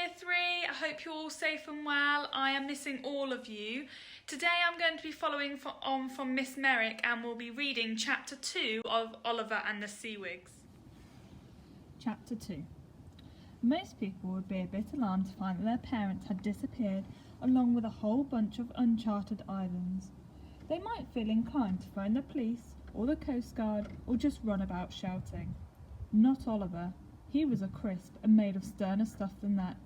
Year 3, I hope you're all safe and well. I am missing all of you. Today I'm going to be following on from Miss Merrick and we'll be reading Chapter 2 of Oliver and the Sea Whigs. Chapter 2. Most people would be a bit alarmed to find that their parents had disappeared along with a whole bunch of uncharted islands. They might feel inclined to phone the police or the Coast Guard or just run about shouting. Not Oliver. He was a crisp and made of sterner stuff than that.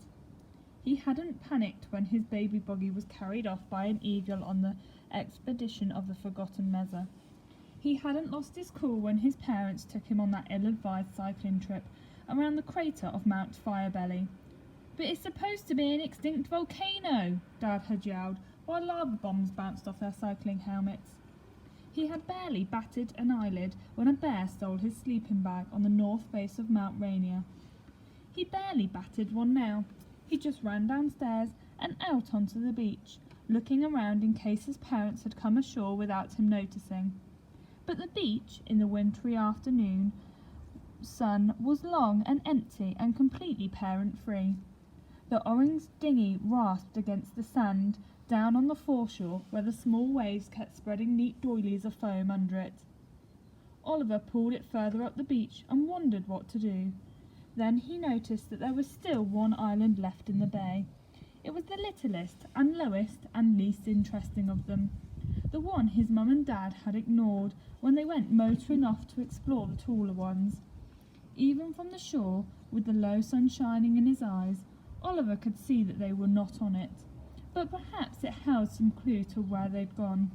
He hadn't panicked when his baby buggy was carried off by an eagle on the expedition of the Forgotten Mezza. He hadn't lost his cool when his parents took him on that ill-advised cycling trip around the crater of Mount Firebelly. "But it's supposed to be an extinct volcano," Dad had yelled, while lava bombs bounced off their cycling helmets. He had barely batted an eyelid when a bear stole his sleeping bag on the north face of Mount Rainier. He barely batted one now. He just ran downstairs and out onto the beach, looking around in case his parents had come ashore without him noticing. But the beach, in the wintry afternoon sun, was long and empty and completely parent-free. The orange dinghy rasped against the sand down on the foreshore where the small waves kept spreading neat doilies of foam under it. Oliver pulled it further up the beach and wondered what to do. Then he noticed that there was still one island left in the bay. It was the littlest and lowest and least interesting of them, the one his mum and dad had ignored when they went motoring off to explore the taller ones. Even from the shore, with the low sun shining in his eyes, Oliver could see that they were not on it, but perhaps it held some clue to where they'd gone.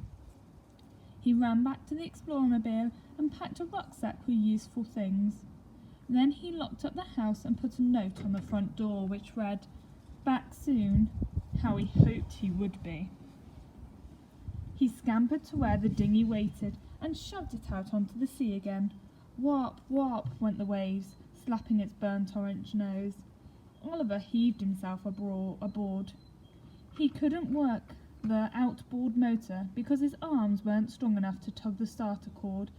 He ran back to the Explorermobile and packed a rucksack with useful things. Then he locked up the house and put a note on the front door which read, "Back soon," how he hoped he would be. He scampered to where the dinghy waited and shoved it out onto the sea again. Warp, warp went the waves, slapping its burnt orange nose. Oliver heaved himself aboard. He couldn't work the outboard motor because his arms weren't strong enough to tug the starter cord,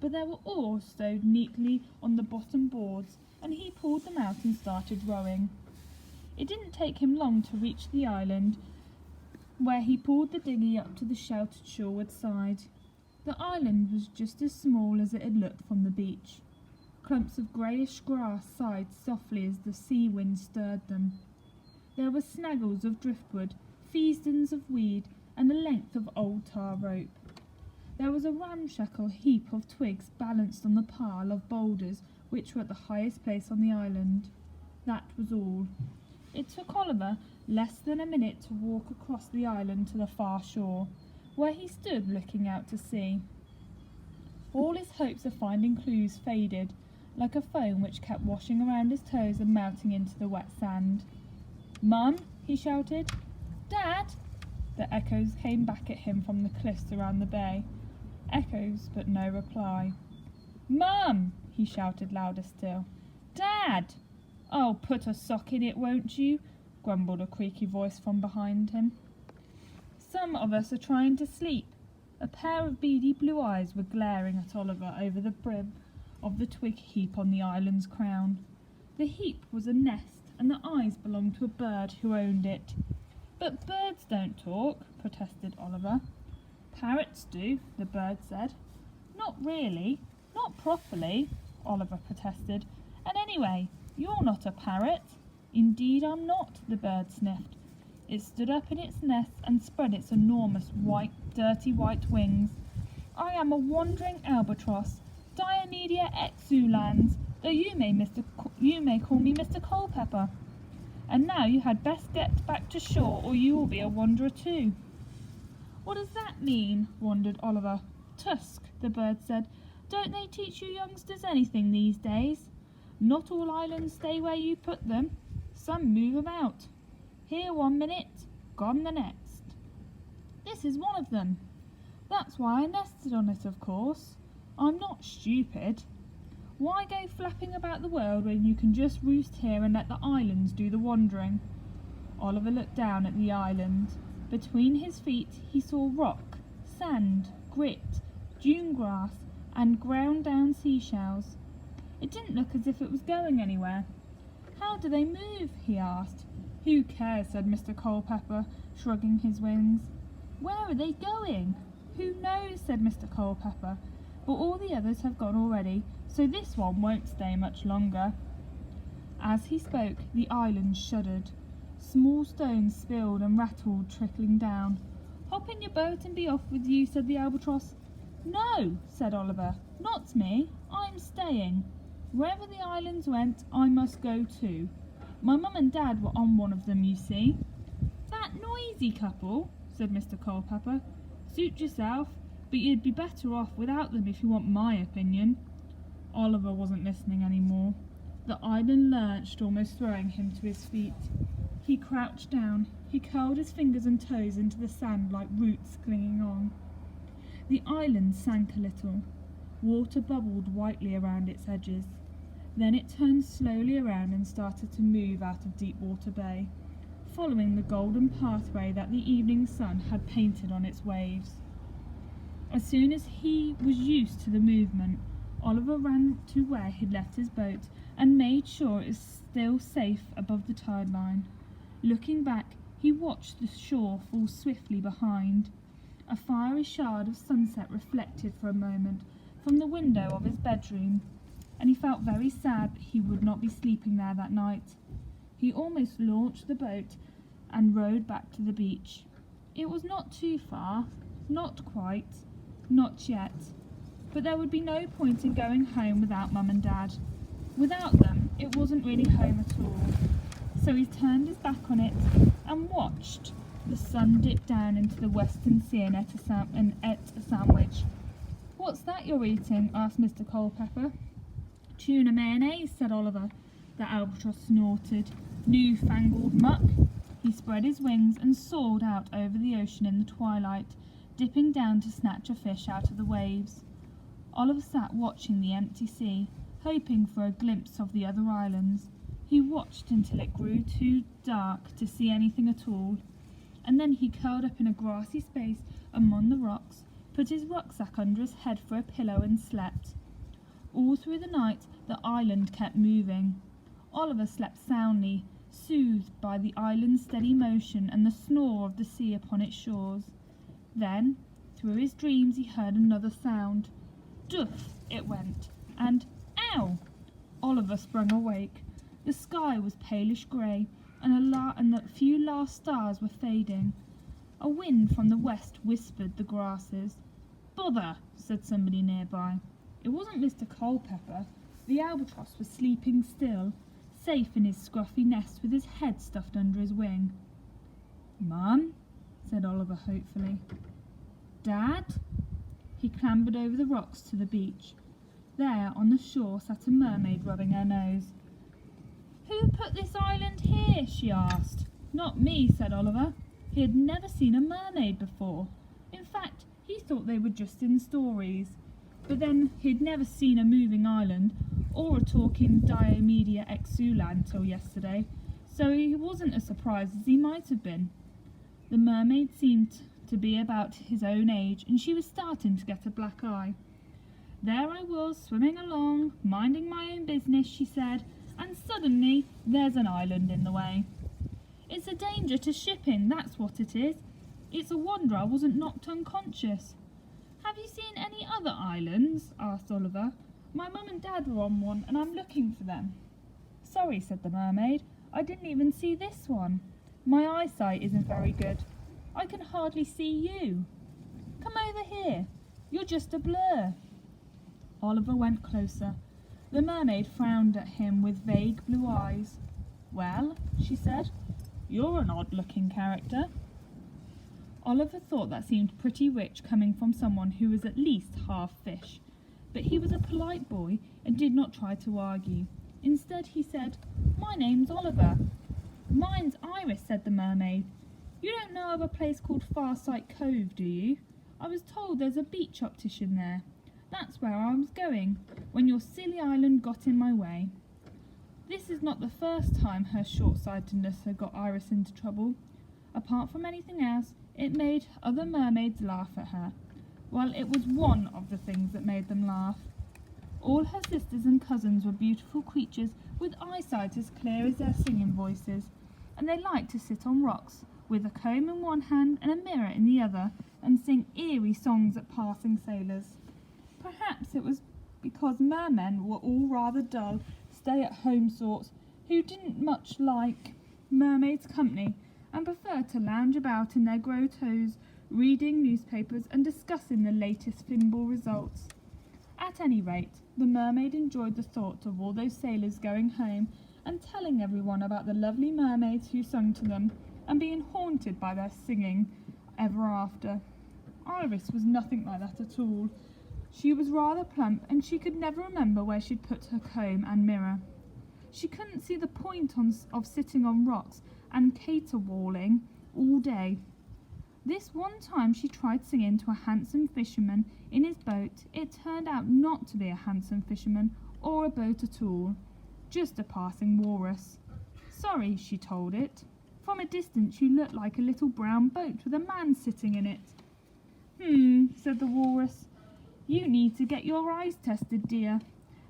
but there were oars stowed neatly on the bottom boards, and he pulled them out and started rowing. It didn't take him long to reach the island, where he pulled the dinghy up to the sheltered shoreward side. The island was just as small as it had looked from the beach. Clumps of greyish grass sighed softly as the sea wind stirred them. There were snaggles of driftwood, feasdens of weed, and a length of old tar rope. There was a ramshackle heap of twigs balanced on the pile of boulders which were at the highest place on the island. That was all. It took Oliver less than a minute to walk across the island to the far shore, where he stood looking out to sea. All his hopes of finding clues faded, like a foam which kept washing around his toes and melting into the wet sand. "Mum!" he shouted. "Dad!" The echoes came back at him from the cliffs around the bay. Echoes, but no reply. "Mum!" he shouted louder still. "Dad!" "Oh, put a sock in it, won't you?" grumbled a creaky voice from behind him. "Some of us are trying to sleep." A pair of beady blue eyes were glaring at Oliver over the brim of the twig heap on the island's crown. The heap was a nest, and the eyes belonged to a bird who owned it. "But birds don't talk," protested Oliver. "Parrots do," the bird said. "Not really, not properly," Oliver protested. "And anyway, you're not a parrot." "Indeed I'm not," the bird sniffed. It stood up in its nest and spread its enormous dirty white wings. "I am a wandering albatross, Diomedia exulans, though you may call me Mr. Culpepper. And now you had best get back to shore, or you will be a wanderer too." "What does that mean?" wondered Oliver. "Tusk," the bird said. "Don't they teach you youngsters anything these days? Not all islands stay where you put them. Some move about. Here one minute, gone the next. This is one of them. That's why I nested on it, of course. I'm not stupid. Why go flapping about the world when you can just roost here and let the islands do the wandering?" Oliver looked down at the island. Between his feet he saw rock, sand, grit, dune grass, and ground down seashells. It didn't look as if it was going anywhere. "How do they move?" he asked. "Who cares?" said Mr. Culpepper, shrugging his wings. "Where are they going?" "Who knows?" said Mr. Culpepper. "But all the others have gone already, so this one won't stay much longer." As he spoke, the island shuddered. Small stones spilled and rattled, trickling down. "Hop in your boat and be off with you," said the albatross. "No," said Oliver, "not me. I'm staying. Wherever the islands went, I must go too. My mum and dad were on one of them, you see." "That noisy couple," said Mr. Culpepper. "Suit yourself, but you'd be better off without them if you want my opinion." Oliver wasn't listening any more. The island lurched, almost throwing him to his feet. He crouched down. He curled his fingers and toes into the sand like roots clinging on. The island sank a little. Water bubbled whitely around its edges. Then it turned slowly around and started to move out of Deepwater Bay, following the golden pathway that the evening sun had painted on its waves. As soon as he was used to the movement, Oliver ran to where he'd left his boat and made sure it was still safe above the tide line. Looking back, he watched the shore fall swiftly behind. A fiery shard of sunset reflected for a moment from the window of his bedroom, and he felt very sad that he would not be sleeping there that night. He almost launched the boat and rowed back to the beach. It was not too far, not quite, not yet, but there would be no point in going home without Mum and Dad. Without them, it wasn't really home at all. So he turned his back on it and watched the sun dip down into the western sea and ate a sandwich. "What's that you're eating?" asked Mr. Culpepper. "Tuna mayonnaise," said Oliver. The albatross snorted. "New-fangled muck." He spread his wings and soared out over the ocean in the twilight, dipping down to snatch a fish out of the waves. Oliver sat watching the empty sea, hoping for a glimpse of the other islands. He watched until it grew too dark to see anything at all, and then he curled up in a grassy space among the rocks, put his rucksack under his head for a pillow and slept. All through the night the island kept moving. Oliver slept soundly, soothed by the island's steady motion and the snore of the sea upon its shores. Then, through his dreams, he heard another sound. "Duff!" it went, and "Ow!" Oliver sprung awake. The sky was palish grey, and the few last stars were fading. A wind from the west whispered the grasses. "Bother!" said somebody nearby. It wasn't Mr. Culpepper. The albatross was sleeping still, safe in his scruffy nest with his head stuffed under his wing. "Mum?" said Oliver hopefully. "Dad?" He clambered over the rocks to the beach. There on the shore sat a mermaid rubbing her nose. "Who put this island here?" she asked. "Not me," said Oliver. He had never seen a mermaid before. In fact, he thought they were just in stories. But then he'd never seen a moving island or a talking Diomedia Exula until yesterday, so he wasn't as surprised as he might have been. The mermaid seemed to be about his own age, and she was starting to get a black eye. "There I was, swimming along, minding my own business," she said, "and suddenly there's an island in the way. It's a danger to shipping, that's what it is. It's a wonder I wasn't knocked unconscious." "Have you seen any other islands?" asked Oliver. "My mum and dad were on one, and I'm looking for them." "Sorry," said the mermaid, "I didn't even see this one. My eyesight isn't very good. I can hardly see you. Come over here. You're just a blur." Oliver went closer. The mermaid frowned at him with vague blue eyes. "Well," she said, "you're an odd-looking character." Oliver thought that seemed pretty rich coming from someone who was at least half fish, but he was a polite boy and did not try to argue. Instead he said, "My name's Oliver." "Mine's Iris," said the mermaid. "You don't know of a place called Farsight Cove, do you? I was told there's a beach optician there. That's where I was going, when your silly island got in my way." This is not the first time her short-sightedness had got Iris into trouble. Apart from anything else, it made other mermaids laugh at her. Well, it was one of the things that made them laugh. All her sisters and cousins were beautiful creatures with eyesight as clear as their singing voices, and they liked to sit on rocks with a comb in one hand and a mirror in the other and sing eerie songs at passing sailors. Perhaps it was because mermen were all rather dull, stay-at-home sorts who didn't much like mermaids' company and preferred to lounge about in their grottos, reading newspapers and discussing the latest thimble results. At any rate, the mermaid enjoyed the thought of all those sailors going home and telling everyone about the lovely mermaids who sung to them, and being haunted by their singing ever after. Iris was nothing like that at all. She was rather plump, and she could never remember where she'd put her comb and mirror. She couldn't see the point of sitting on rocks and caterwauling all day. This one time she tried singing to a handsome fisherman in his boat. It turned out not to be a handsome fisherman or a boat at all, just a passing walrus. Sorry, she told it. From a distance you look like a little brown boat with a man sitting in it. Said the walrus. You need to get your eyes tested, dear.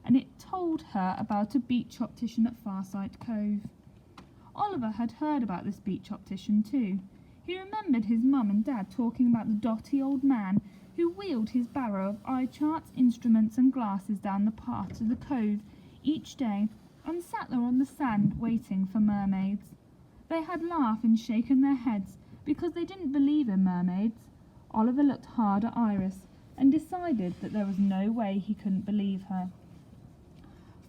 And it told her about a beach optician at Farsight Cove. Oliver had heard about this beach optician too. He remembered his mum and dad talking about the dotty old man who wheeled his barrow of eye charts, instruments and glasses down the path to the cove each day and sat there on the sand waiting for mermaids. They had laughed and shaken their heads because they didn't believe in mermaids. Oliver looked hard at Iris and decided that there was no way he couldn't believe her.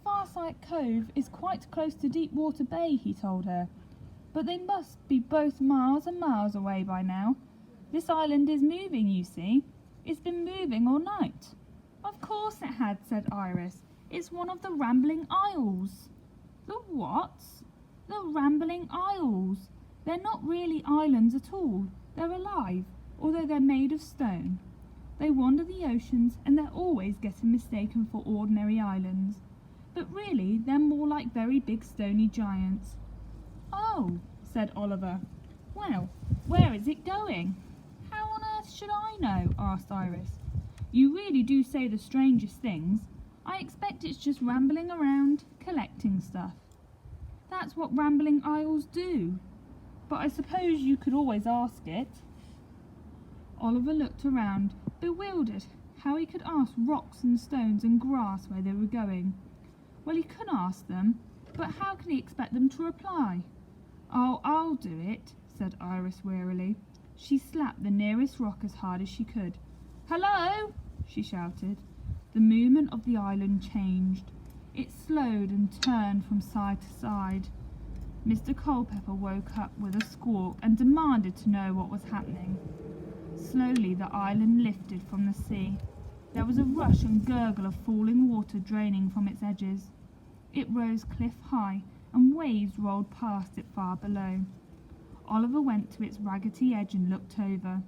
Farsight Cove is quite close to Deepwater Bay, he told her, but they must be both miles and miles away by now. This island is moving, you see. It's been moving all night. Of course it had, said Iris. It's one of the Rambling Isles. The what? The Rambling Isles. They're not really islands at all. They're alive, although they're made of stone. They wander the oceans and they're always getting mistaken for ordinary islands. But really, they're more like very big stony giants. Oh, said Oliver. Well, where is it going? How on earth should I know? Asked Iris. You really do say the strangest things. I expect it's just rambling around, collecting stuff. That's what Rambling Isles do. But I suppose you could always ask it. Oliver looked around, bewildered how he could ask rocks and stones and grass where they were going. Well, he could ask them, but how could he expect them to reply? Oh, I'll do it, said Iris wearily. She slapped the nearest rock as hard as she could. Hello, she shouted. The movement of the island changed. It slowed and turned from side to side. Mr. Culpepper woke up with a squawk and demanded to know what was happening. Slowly the island lifted from the sea. There was a rush and gurgle of falling water draining from its edges. It rose cliff-high, and waves rolled past it far below. Oliver went to its raggedy edge and looked over.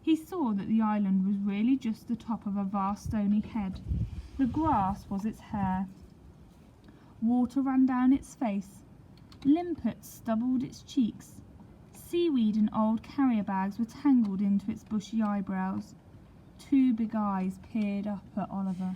He saw that the island was really just the top of a vast stony head. The grass was its hair. Water ran down its face. Limpets stubbled its cheeks. Seaweed and old carrier bags were tangled into its bushy eyebrows. Two big eyes peered up at Oliver.